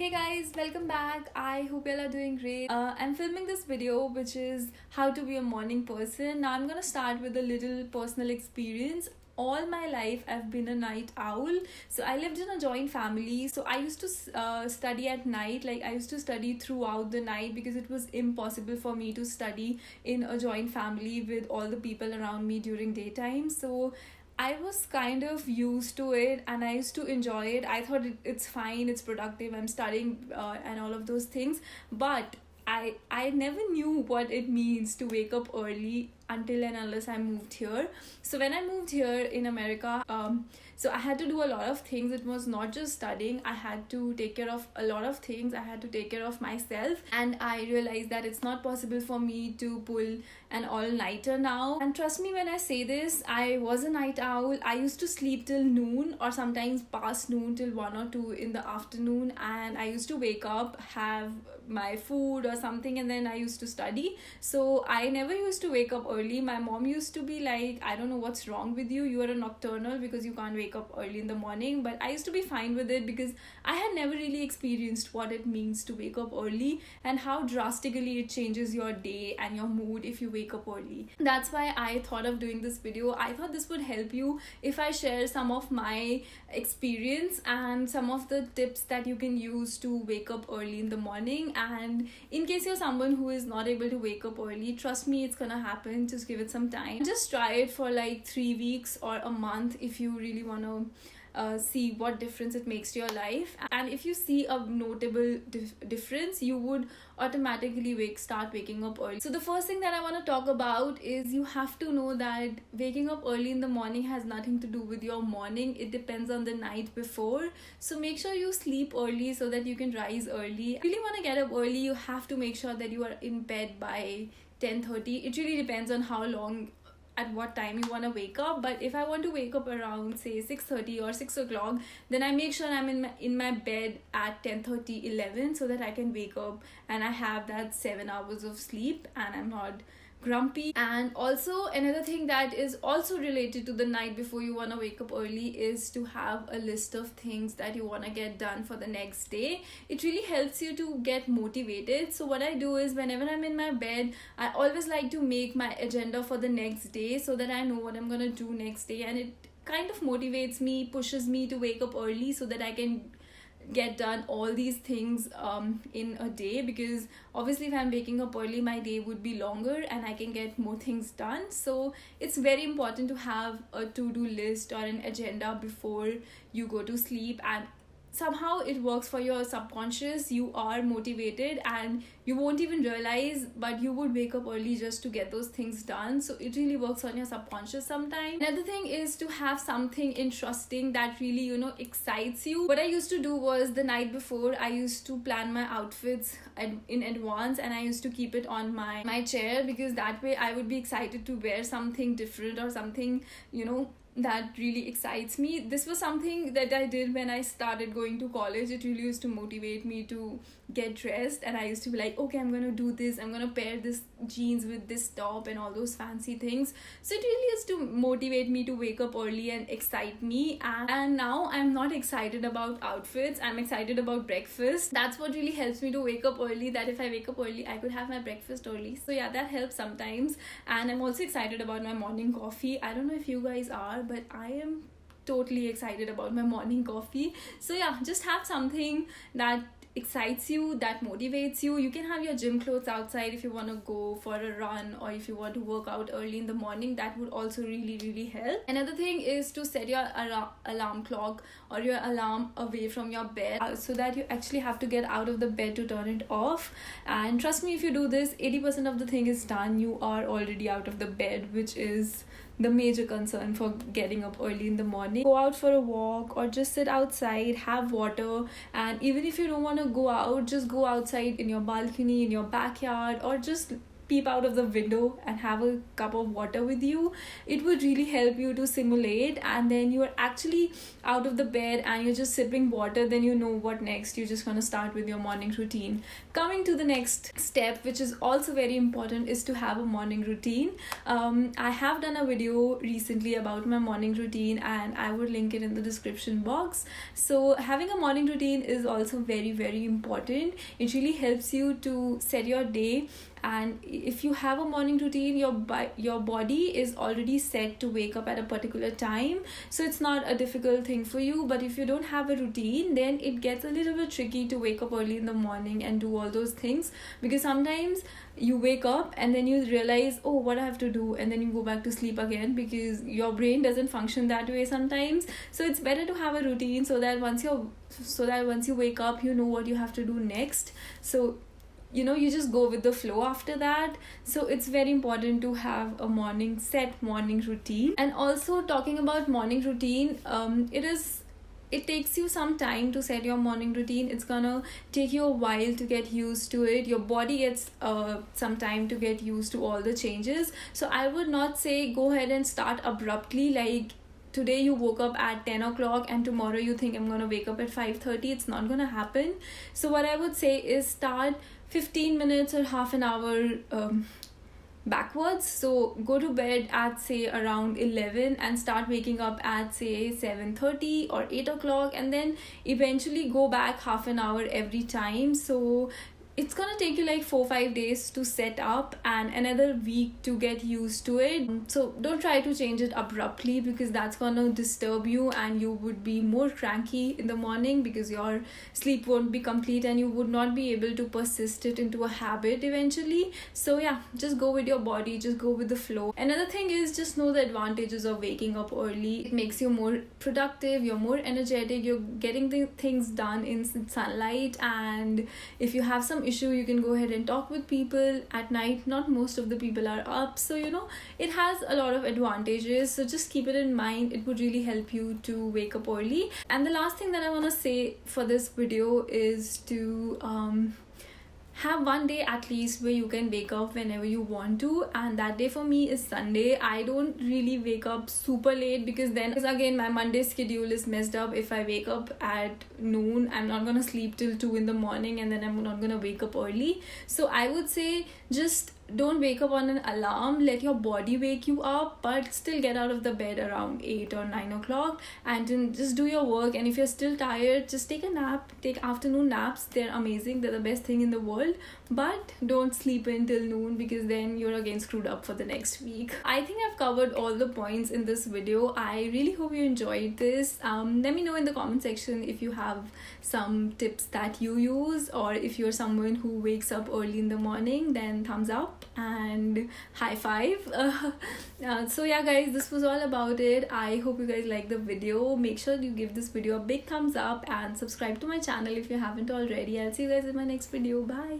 Hey guys, welcome back. I hope you all are doing great. I'm filming this video which is how to be a morning person. Now I'm gonna start with a little personal experience. All my life I've been a night owl. So I lived in a joint family. So I used to study at night. Like I used to study throughout the night because it was impossible for me to study in a joint family with all the people around me during daytime. So I was kind of used to it and I used to enjoy it. I thought it's fine, it's productive, I'm studying and all of those things. But I never knew what it means to wake up early until and unless I moved here. So when I moved here in America, so I had to do a lot of things. It was not just studying. I had to take care of a lot of things. I had to take care of myself, and I realized that it's not possible for me to pull an all-nighter now. And trust me when I say this, I was a night owl. I used to sleep till noon or sometimes past noon till 1 or 2 in the afternoon, and I used to wake up, have my food or something, and then I used to study. So I never used to wake up early. My mom used to be like, I don't know what's wrong with you, you are a nocturnal because you can't wake up early in the morning. But I used to be fine with it because I had never really experienced what it means to wake up early and how drastically it changes your day and your mood if you wake up early. That's why I thought of doing this video. I thought this would help you if I share some of my experience and some of the tips that you can use to wake up early in the morning. And in case you're someone who is not able to wake up early, trust me, it's gonna happen. Just give it some time. Just try it for like 3 weeks or a month if you really want to see what difference it makes to your life. And if you see a notable difference, you would automatically start waking up early. So the first thing that I want to talk about is you have to know that waking up early in the morning has nothing to do with your morning. It depends on the night before. So make sure you sleep early so that you can rise early. If you really want to get up early, you have to make sure that you are in bed by 10:30. It really depends on how long, at what time you want to wake up. But if I want to wake up around say 6:30 or 6 o'clock, then I make sure I'm in my bed at 10:30, 11, so that I can wake up and I have that 7 hours of sleep and I'm not grumpy. And also another thing that is also related to the night before you want to wake up early is to have a list of things that you want to get done for the next day. It really helps you to get motivated. So what I do is whenever I'm in my bed, I always like to make my agenda for the next day so that I know what I'm gonna do next day, and it kind of motivates me, pushes me to wake up early so that I can get done all these things in a day. Because obviously if I'm waking up early, my day would be longer and I can get more things done. So it's very important to have a to-do list or an agenda before you go to sleep, and somehow it works for your subconscious. You are motivated and you won't even realize, but you would wake up early just to get those things done. So it really works on your subconscious sometimes. Another thing is to have something interesting that really excites you. What I used to do was the night before, I used to plan my outfits in advance and I used to keep it on my chair, because that way I would be excited to wear something different or something that really excites me. This was something that I did when I started going to college. It really used to motivate me to get dressed, and I used to be like, okay, I'm gonna do this, I'm gonna pair this jeans with this top and all those fancy things. So it really used to motivate me to wake up early and excite me. And now I'm not excited about outfits, I'm excited about breakfast. That's what really helps me to wake up early, that if I wake up early, I could have my breakfast early. So yeah, that helps sometimes. And I'm also excited about my morning coffee. I don't know if you guys are, but I am totally excited about my morning coffee. So yeah, just have something that excites you, that motivates you. You can have your gym clothes outside if you want to go for a run, or if you want to work out early in the morning. That would also really help. Another thing is to set your alarm clock or your alarm away from your bed, so that you actually have to get out of the bed to turn it off. And trust me, if you do this, 80% of the thing is done. You are already out of the bed, which is the major concern for getting up early in the morning. Go out for a walk or just sit outside, have water. And even if you don't want to go out, just go outside in your balcony, in your backyard, or just peep out of the window and have a cup of water with you, it would really help you to simulate. And then you're actually out of the bed and you're just sipping water, then you know what next. You're just gonna start with your morning routine. Coming to the next step, which is also very important, is to have a morning routine. I have done a video recently about my morning routine and I would link it in the description box. So having a morning routine is also very, very important. It really helps you to set your day, and if you have a morning routine, your body is already set to wake up at a particular time, so it's not a difficult thing for you. But if you don't have a routine, then it gets a little bit tricky to wake up early in the morning and do all those things, because sometimes you wake up and then you realize, oh, what I have to do, and then you go back to sleep again, because your brain doesn't function that way sometimes. So it's better to have a routine, so that once you wake up, you know what you have to do next. So you just go with the flow after that. So it's very important to have a set morning routine. And also, talking about morning routine, it takes you some time to set your morning routine. It's gonna take you a while to get used to it. Your body gets some time to get used to all the changes. So I would not say go ahead and start abruptly, like today you woke up at 10 o'clock and tomorrow you think I'm gonna wake up at 5:30. It's not gonna happen. So what I would say is start 15 minutes or half an hour backwards. So go to bed at say around 11 and start waking up at say 7:30 or 8 o'clock, and then eventually go back half an hour every time. So it's gonna take you like 4-5 days to set up and another week to get used to it. So don't try to change it abruptly, because that's gonna disturb you and you would be more cranky in the morning because your sleep won't be complete and you would not be able to persist it into a habit eventually. So yeah, just go with your body, just go with the flow. Another thing is, just know the advantages of waking up early. It makes you more productive, you're more energetic, you're getting the things done in sunlight, and if you have some issue, you can go ahead and talk with people at night. Not most of the people are up, so it has a lot of advantages. So just keep it in mind. It would really help you to wake up early. And the last thing that I want to say for this video is to have one day at least where you can wake up whenever you want to, and that day for me is Sunday. I don't really wake up super late, because again my Monday schedule is messed up. If I wake up at noon, I'm not gonna sleep till 2 in the morning, and then I'm not gonna wake up early. So I would say just don't wake up on an alarm. Let your body wake you up, but still get out of the bed around 8 or 9 o'clock and then just do your work. And if you're still tired, just take a nap. Take afternoon naps. They're amazing. They're the best thing in the world. But don't sleep until noon, because then you're again screwed up for the next week. I think I've covered all the points in this video. I really hope you enjoyed this. Let me know in the comment section if you have some tips that you use, or if you're someone who wakes up early in the morning, then thumbs up and high five. So yeah guys, this was all about it. I hope you guys like the video. Make sure you give this video a big thumbs up and subscribe to my channel if you haven't already. I'll see you guys in my next video. Bye.